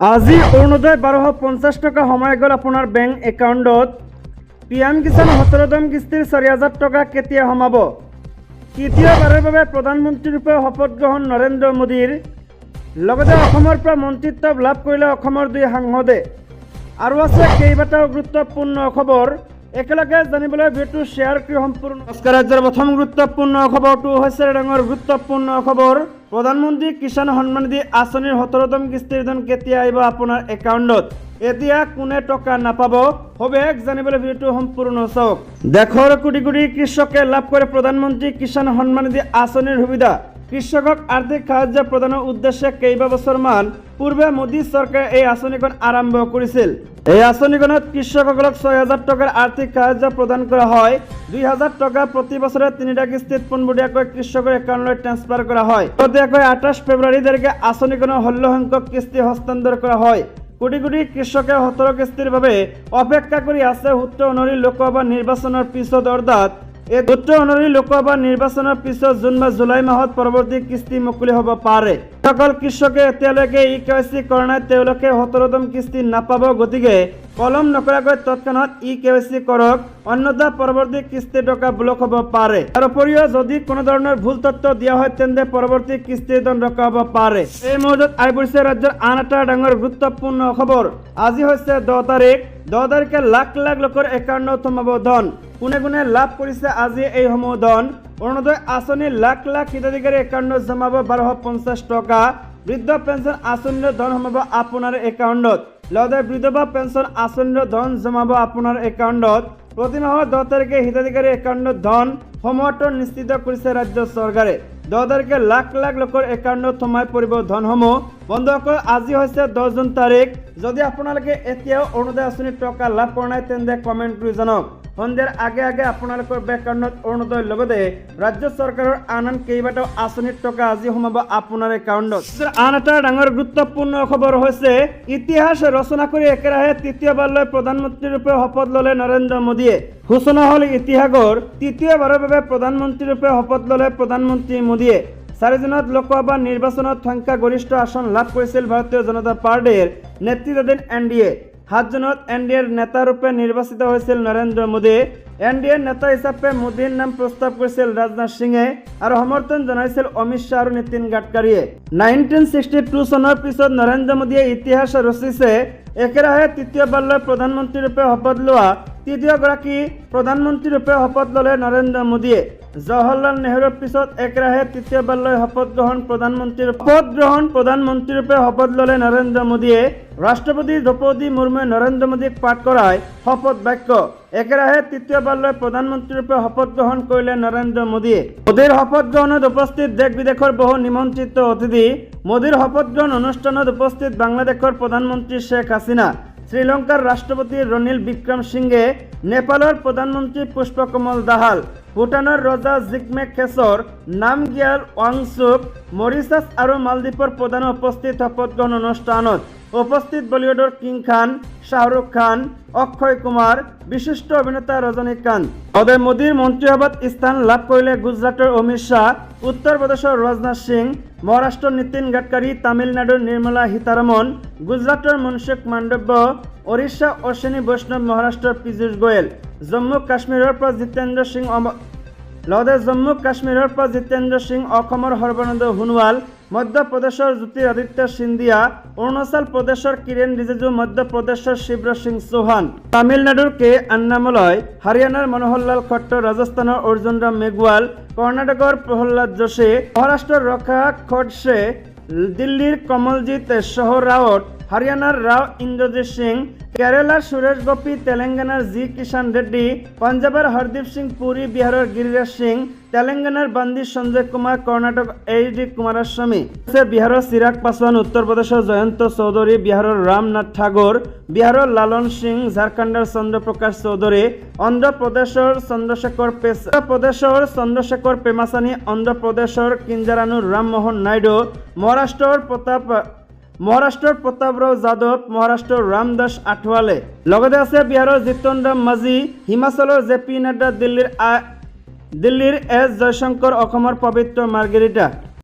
আজি অৰুণোদয় 1250 টকা সোমাই গ'ল আপোনাৰ বেংক একাউণ্টত। PM কিষাণ 17তম কিস্তিৰ 4000 টকা কেতিয়া সোমাব? তৃতীয়বাৰৰ বাবে প্ৰধানমন্ত্ৰীৰূপে শপত গ্ৰহণ নৰেন্দ্ৰ মোদীৰ। লগতে অসমৰ পৰা মন্ত্ৰীত্ব লাভ কৰিলে অসমৰ 2 সাংসদে। আৰু আছে কেইবাটাও গুৰুত্বপূৰ্ণ খবৰ, একেলগে জানিবলৈ ভিডিঅ'টো শ্বেয়াৰ কৰি সম্পূৰ্ণ। নমস্কাৰ, ৰাজ্যৰ প্ৰথম গুৰুত্বপূৰ্ণ খবৰটো হৈছে ডাঙৰ গুৰুত্বপূৰ্ণ খবৰ। প্ৰধানমন্ত্ৰী কিষাণ সন্মান নিধি আঁচনিৰ 17তম কিস্তিৰ ধন কেতিয়া আহিব আপোনাৰ একাউণ্টত? এতিয়া কোনে টকা নাপাব? সবিশেষ জানিবলৈ ভিডিঅ'টো সম্পূৰ্ণ চাওক। দেশৰ কোটি কোটি কৃষকে লাভ কৰে প্ৰধানমন্ত্ৰী কিষাণ সন্মান নিধি আঁচনিৰ সুবিধা। কৃষকক আৰ্থিক সাহায্য প্ৰদানৰ উদ্দেশ্যে কেইবাবছৰমান পূৰ্বে মোদী চৰকাৰে এই আঁচনিখন আৰম্ভ কৰিছিল। এই আঁচনিখনত কৃষকসকলক 6000 টকাৰ আৰ্থিক সাহায্য প্ৰদান কৰা হয়। 2000 টকা প্ৰতি বছৰে 3টা কিস্তিত পোনপটীয়াকৈ কৃষকৰ একাউণ্টলৈ ট্ৰান্সফাৰ কৰা হয়। আগতীয়াকৈ 28 ফেব্ৰুৱাৰী তাৰিখে আঁচনিখনৰ 16 সংখ্যক কিস্তি হস্তান্তৰ কৰা হয়। কোটি কোটি কৃষকে 17 কিস্তিৰ বাবে অপেক্ষা কৰি আছে। সূত্ৰ অনুসৰি লোকসভা নিৰ্বাচনৰ পিছত অৰ্থাৎ লোকসভা নিৰ্বাচনৰ পিছত জুন বা জুলাই মাহত পৰৱৰ্তী কিস্তি মুকলি হ'ব পাৰে। সকল কৃষকে এতিয়ালৈকে KYC কৰা নাই, তেওঁলোকে 17তম কিস্তি নাপাব। গতিকে পলম নকৰাকৈ তৎক্ষণাত KYC কৰক, অন্যথা পৰৱৰ্তী কিস্তিৰ টকা ব্লক হ'ব পাৰে। তাৰ উপৰিও যদি কোনো ধৰণৰ ভুল তথ্য দিয়া হয় তেন্তে পৰৱৰ্তী কিস্তিৰ ধন ৰখা হ'ব পাৰে। এই মুহূৰ্তত আহি পৰিছে ৰাজ্যৰ আন এটা ডাঙৰ গুৰুত্বপূৰ্ণ খবৰ। আজি হৈছে 10 তাৰিখ। 10 তাৰিখে লাখ লাখ লোকৰ একাউণ্টত সোমাব ধন। কোনে কোনে লাভ কৰিছে আজি এইসমূহ ধন? অৰুণোদয় আঁচনি লাখ লাখ হিতাধিকাৰী একাউণ্টত জমাব 1250 টকা। বৃদ্ধ পেঞ্চন আঁচনিৰ ধন সোমাব আপোনাৰ একাউণ্টত। লগতে বিধৱা পেঞ্চন আঁচনিৰ ধন জমাব আপোনাৰ একাউণ্টত। প্ৰতি মাহৰ 10 তাৰিখে হিতাধিকাৰী একাউণ্টত ধন সোমোৱাটো নিশ্চিত কৰিছে ৰাজ্য চৰকাৰে। 10 তাৰিখে লাখ লাখ লোকৰ একাউণ্টত সোমাই পৰিব ধনসমূহ। বন্ধুসকল, আজি হৈছে 10 জুন তাৰিখ। যদি আপোনালোকে এতিয়াও অৰুণোদয় আঁচনিৰ টকা লাভ কৰা নাই তেন্তে কমেণ্ট কৰি জনাওক। সন্ধিয়াৰ আগে আগে আপোনালোকৰ বেংক একাউণ্টত অৰুণোদয়ৰ লগতে ৰাজ্য চৰকাৰৰ আন কেইবাটাও আঁচনিৰ টকা আজি সোমাব আপোনাৰ একাউণ্টত। আন এটা ডাঙৰ গুৰুত্বপূৰ্ণ খবৰ হৈছে ইতিহাস ৰচনা কৰি একেৰাহে তৃতীয়বাৰলৈ প্ৰধানমন্ত্ৰীৰূপে শপত ল'লে নৰেন্দ্ৰ মোদীয়ে। সূচনা হ'ল ইতিহাসৰ তৃতীয়বাৰৰ বাবে প্ৰধানমন্ত্ৰীৰূপে শপত ল'লে প্ৰধানমন্ত্ৰী মোদীয়ে। 4 জুনত লোকসভা নিৰ্বাচনত সংখ্যাগৰিষ্ঠ আসন লাভ কৰিছিল ভাৰতীয় জনতা পাৰ্টিৰ নেতৃত্বাধীন NDA। 7 জুনত NDAৰ নেতাৰূপে নিৰ্বাচিত হৈছিল নৰেন্দ্ৰ মোদী। NDAৰ নেতা হিচাপে মোদীৰ নাম প্ৰস্তাৱ কৰিছিল ৰাজনাথ সিঙে আৰু সমৰ্থন জনাইছিল অমিত শ্বাহ আৰু নীতিন গাডকাৰীয়ে। 1962 চনৰ পিছত নৰেন্দ্ৰ মোদীয়ে ইতিহাস ৰচিছে। একেৰাহে তৃতীয়বাৰলৈ প্ৰধানমন্ত্ৰীৰূপে শপত লোৱা তৃতীয়গৰাকী প্ৰধানমন্ত্ৰীৰূপে শপত ল'লে নৰেন্দ্ৰ মোদীয়ে। জৱাহৰলাল নেহৰুৰ পিছত একেৰাহে তৃতীয়বাৰলৈ শপত গ্ৰহণ প্ৰধানমন্ত্ৰীৰূপে শপত ল'লে নৰেন্দ্ৰ মোদীয়ে। ৰাষ্ট্ৰপতি দ্ৰৌপদী মুৰ্মুৱে নৰেন্দ্ৰ মোদীক পাঠ কৰাই শপত বাক্য। একেৰাহে তৃতীয়বাৰলৈ প্ৰধানমন্ত্ৰীৰূপে শপত গ্ৰহণ কৰিলে নৰেন্দ্ৰ মোদীয়ে। মোদীৰ শপত গ্ৰহণত উপস্থিত দেশ বিদেশৰ বহু নিমন্ত্ৰিত অতিথি। মোদীৰ শপত গ্ৰহণ অনুষ্ঠানত উপস্থিত বাংলাদেশৰ প্ৰধানমন্ত্ৰী শ্বেখ হাছিনা, শ্ৰীলংকাৰ ৰাষ্ট্ৰপতি ৰনিল বিক্ৰম সিংঘে, নেপালৰ প্ৰধানমন্ত্ৰী পুষ্পকমল দাহাল, ভূটানৰ ৰজা জিগমে খেছৰ, নামগিয়াল ৱাংচুক, মৰিচাছ আৰু মালদ্বীপৰ প্ৰধানে উপস্থিত শপত গ্ৰহণ অনুষ্ঠানত। উপস্থিত বলিউডৰ কিং খান, শ্বাহৰুখ খান, অক্ষয় কুমাৰ, বিশিষ্ট অভিনেতা ৰজনীকান্ত। মোদীৰ মন্ত্ৰীসভাত স্থান লাভ কৰিলে গুজৰাটৰ অমিত শ্বাহ, উত্তৰ প্ৰদেশৰ ৰাজনাথ সিং, মহাৰাষ্ট্ৰৰ নীতিন গাডকাৰী, তামিলনাডুৰ নিৰ্মলা সীতাৰমণ, গুজৰাটৰ মনসুখ মাণ্ডব্য, ওড়িশা অশ্বিনী বৈষ্ণৱ, মহাৰাষ্ট্ৰৰ পীযুষ গোয়েল, জম্মু কাশ্মীৰৰ পৰা জিতেন্দ্ৰ সিং, অসমৰ সৰ্বানন্দ সোণোৱাল, মধ্যপ্ৰদেশৰ জ্যোতিৰাদিত্য সিন্ধিয়া, অৰুণাচল প্ৰদেশৰ কিৰেণ ৰিজিজু, মধ্যপ্ৰদেশৰ শিৱৰাজ সিং চৌহান, তামিলনাডুৰ K. আন্নামলাই, হাৰিয়ানাৰ মনোহৰলাল খট্টৰ, ৰাজস্থানৰ অৰ্জুন ৰাম মেঘৱাল, কৰ্ণাটকৰ প্ৰহ্লাদ যোশী, মহাৰাষ্ট্ৰৰ ৰখা খডছে, দিল্লীৰ কমলজিৎ শ্বাহ ৰাৱত, হাৰিয়ানাৰ ৰাও ইন্দ্ৰজিৎ সিং, কেৰালাৰ সুৰেশ গোপী, তেলেংগানাৰ G. কিষাণ ৰেড্ডী, পাঞ্জাবৰ হৰদীপ সিং পুৰী, বিহাৰৰ গিৰিৰাজ সিং, তেলেংগানাৰ বান্দি সঞ্জয় কুমাৰ, কৰ্ণাটক HD কুমাৰস্বামী, বিহাৰৰ চিৰাগ পাছোৱান, উত্তৰ প্ৰদেশৰ জয়ন্ত চৌধুৰী, বিহাৰৰ ৰামনাথ ঠাকুৰ, বিহাৰৰ লালন সিং, ঝাৰখণ্ডৰ চন্দ্ৰপ্ৰকাশ চৌধুৰী, অন্ধ্ৰ প্ৰদেশৰ চন্দ্ৰশেখৰ পেমাচানী, অন্ধ্ৰ প্ৰদেশৰ কিঞ্জাৰানু ৰামমোহন নাইডু, মহাৰাষ্ট্ৰৰ প্ৰতাপৰাও যাদৱ, মহাৰাষ্ট্ৰৰ ৰামদাস আঠৱালে। লগতে আছে বিহাৰৰ জিতন ৰাম মাঝি, হিমাচলৰ JP নাড্ডা, দিল্লীৰ S. জয়শংকৰ, অসমৰ পবিত্ৰ মাৰ্গেৰিটা।